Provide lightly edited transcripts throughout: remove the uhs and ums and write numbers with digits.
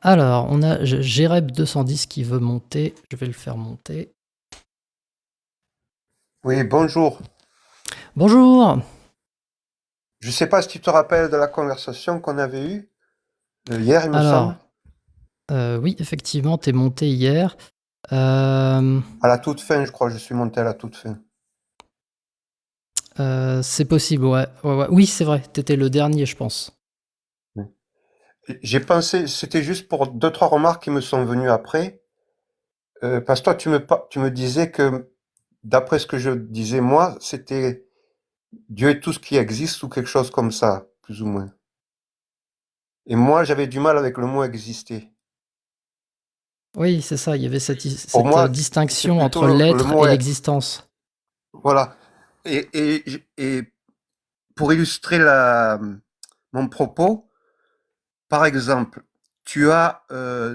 Alors, on a Géreb 210 qui veut monter. Je vais le faire monter. Oui, bonjour. Bonjour. Je sais pas si tu te rappelles de la conversation qu'on avait eue hier, il me semble, Alors, oui, effectivement, t'es monté hier. Euh, à la toute fin, je crois, je suis monté à la toute fin. c'est possible, ouais. Ouais. Oui, c'est vrai, t'étais le dernier, je pense. Oui. J'ai pensé, c'était juste pour deux, trois remarques qui me sont venues après, parce que toi, tu me disais que, d'après ce que je disais moi, c'était Dieu est tout ce qui existe ou quelque chose comme ça, plus ou moins. Et moi, j'avais du mal avec le mot exister. Oui, c'est ça, il y avait Pour cette moi, c'est distinction plutôt entre le l'être mot et être. l'existence. Voilà. Et pour illustrer mon propos, par exemple, tu as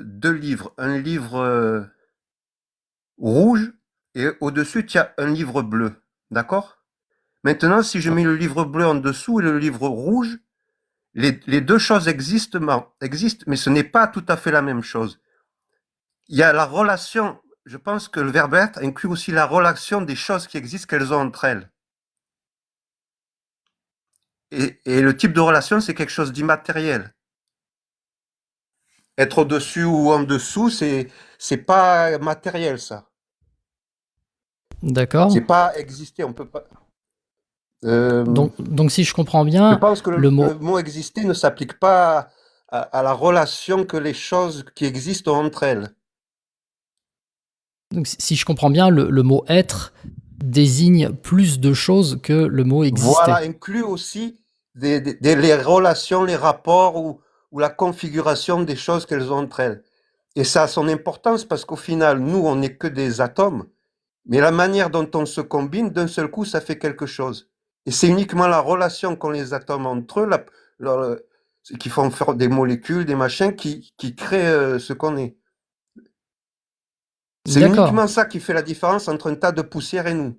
deux livres, un livre rouge et au-dessus tu as un livre bleu, d'accord? Maintenant, si je mets le livre bleu en dessous et le livre rouge, les deux choses existent, mais ce n'est pas tout à fait la même chose. Il y a la relation, je pense que le verbe être inclut aussi la relation des choses qui existent qu'elles ont entre elles. Et le type de relation, c'est quelque chose d'immatériel. Être au-dessus ou en dessous, c'est pas matériel, ça. D'accord. C'est pas exister, on peut pas. Euh, Donc, si je comprends je bien, pense que le le mot. mot exister ne s'applique pas à la relation que les choses qui existent ont entre elles. Donc, si je comprends bien, le mot être désigne plus de choses que le mot Voilà, exister. inclut aussi les relations, les rapports ou la configuration des choses qu'elles ont entre elles. Et ça a son importance parce qu'au final, nous, on n'est que des atomes, mais la manière dont on se combine, d'un seul coup, ça fait quelque chose. Et c'est uniquement la relation qu'ont les atomes entre eux, la- qui font faire des molécules, des machins, qui créent ce qu'on est. C'est D'accord. uniquement ça qui fait la différence entre un tas de poussière et nous.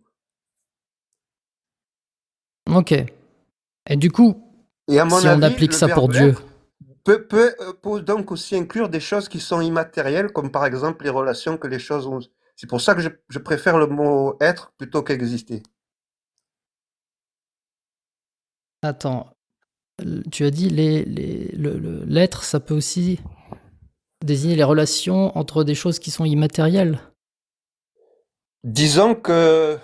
Ok. Et du coup, Et à mon si on avis, applique le ça pour verbe Dieu, être peut donc aussi inclure des choses qui sont immatérielles, comme par exemple les relations que les choses ont. C'est pour ça que je préfère le mot être plutôt qu'exister. attends, tu as dit l'être, ça peut aussi désigner les relations entre des choses qui sont immatérielles. Disons que,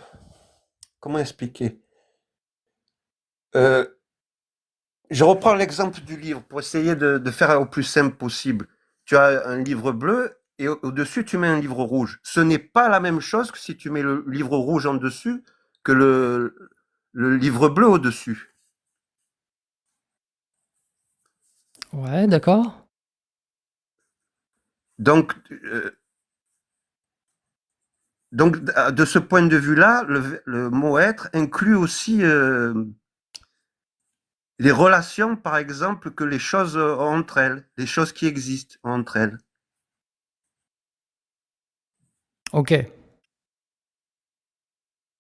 comment expliquer? Euh, Je reprends l'exemple du livre pour essayer de faire au plus simple possible. Tu as un livre bleu et au-dessus, tu mets un livre rouge. Ce n'est pas la même chose que si tu mets le livre rouge en dessus que le livre bleu au-dessus. Ouais, d'accord. Donc, de ce point de vue-là, le mot être inclut aussi les relations, par exemple, que les choses ont entre elles, les choses qui existent entre elles. Ok.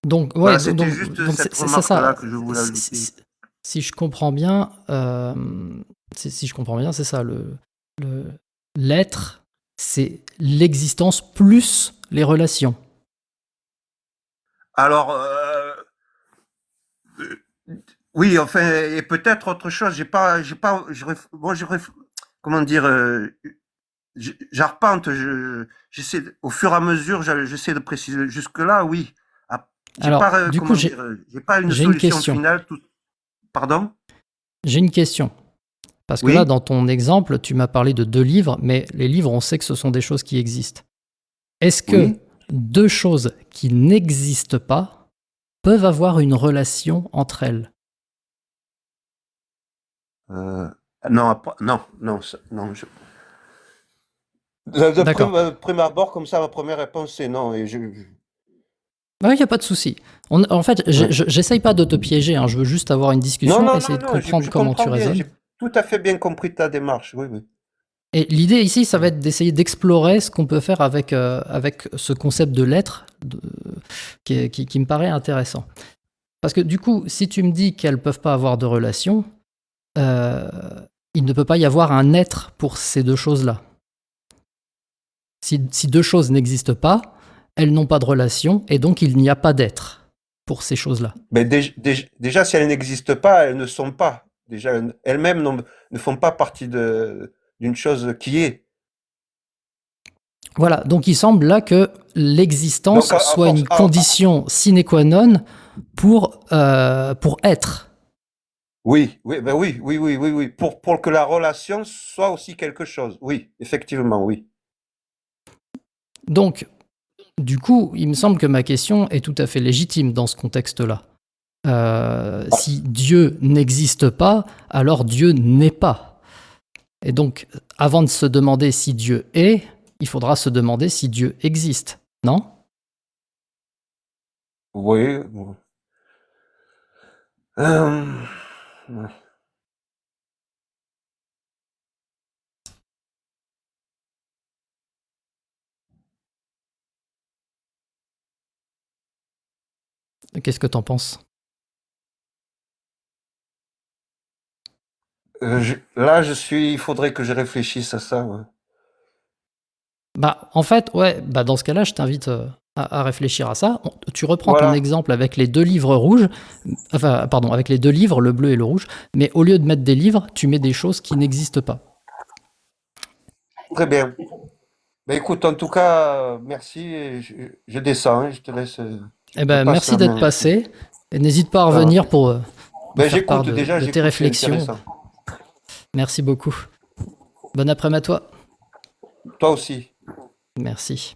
Donc, ouais, Voilà, c'était juste donc cette c'est ça. remarque-là que je voulais ajouter. Si je comprends bien, si je comprends bien, c'est ça. Le, l'être, c'est l'existence plus les relations. Alors, oui, enfin, et peut-être autre chose. J'ai pas, moi, comment dire, j'arpente, j'essaie, au fur et à mesure, j'essaie de préciser. Jusque-là, oui. Ah, j'ai Alors, pas, du coup, comment dire, j'ai pas une j'ai une solution question. finale. Pardon? J'ai une question. Parce que là, Oui? dans ton exemple, tu m'as parlé de deux livres, mais les livres, on sait que ce sont des choses qui existent. Est-ce que Oui? deux choses qui n'existent pas peuvent avoir une relation entre elles? Euh, non, non, non, non. D'accord. Prime abord, comme ça, ma première réponse, c'est non. Et Il n'y a pas de souci. En fait, ouais. j'essaye pas de te piéger, hein, je veux juste avoir une Non, discussion, non, essayer non, de non, comprendre je comment tu comprends bien. raisonnes. J'ai tout à fait bien compris ta démarche. Oui, oui. Et l'idée ici, ça va être d'essayer d'explorer ce qu'on peut faire avec ce concept de l'être qui me paraît intéressant. Parce que du coup, si tu me dis qu'elles ne peuvent pas avoir de relation, euh, il ne peut pas y avoir un être pour ces deux choses-là. Si deux choses n'existent pas, elles n'ont pas de relation, et donc il n'y a pas d'être pour ces choses-là. Mais déjà, si elles n'existent pas, elles ne sont pas. Déjà, elles-mêmes ne font pas partie d'une chose qui est. Voilà, donc il semble là que l'existence Donc, à soit force, une condition sine qua non pour être. oui, oui, ben oui, oui, oui, oui, oui. Pour que la relation soit aussi quelque chose. Oui, effectivement, oui. Donc, du coup, il me semble que ma question est tout à fait légitime dans ce contexte-là. Si Dieu n'existe pas, alors Dieu n'est pas. Et donc, avant de se demander si Dieu est, il faudra se demander si Dieu existe, non? Oui. Euh, Qu'est-ce que t'en penses? là, il faudrait que je réfléchisse à ça. Ouais. Bah, en fait, ouais, bah dans ce cas-là, je t'invite à réfléchir à ça. Tu reprends ton Voilà. exemple avec les deux livres rouges, enfin, pardon, avec les deux livres, le bleu et le rouge, mais au lieu de mettre des livres, tu mets des choses qui n'existent pas. Très bien. Ben, écoute, en tout cas, merci. Et je descends, hein, je te laisse. Je Eh te ben, passe merci la d'être main. passé, et n'hésite pas à Ça va. revenir pour nous Ben, faire part j'écoute, déjà, de tes j'écoute, c'est réflexions. intéressant. Merci beaucoup. Bon après-midi à toi. Toi aussi. Merci.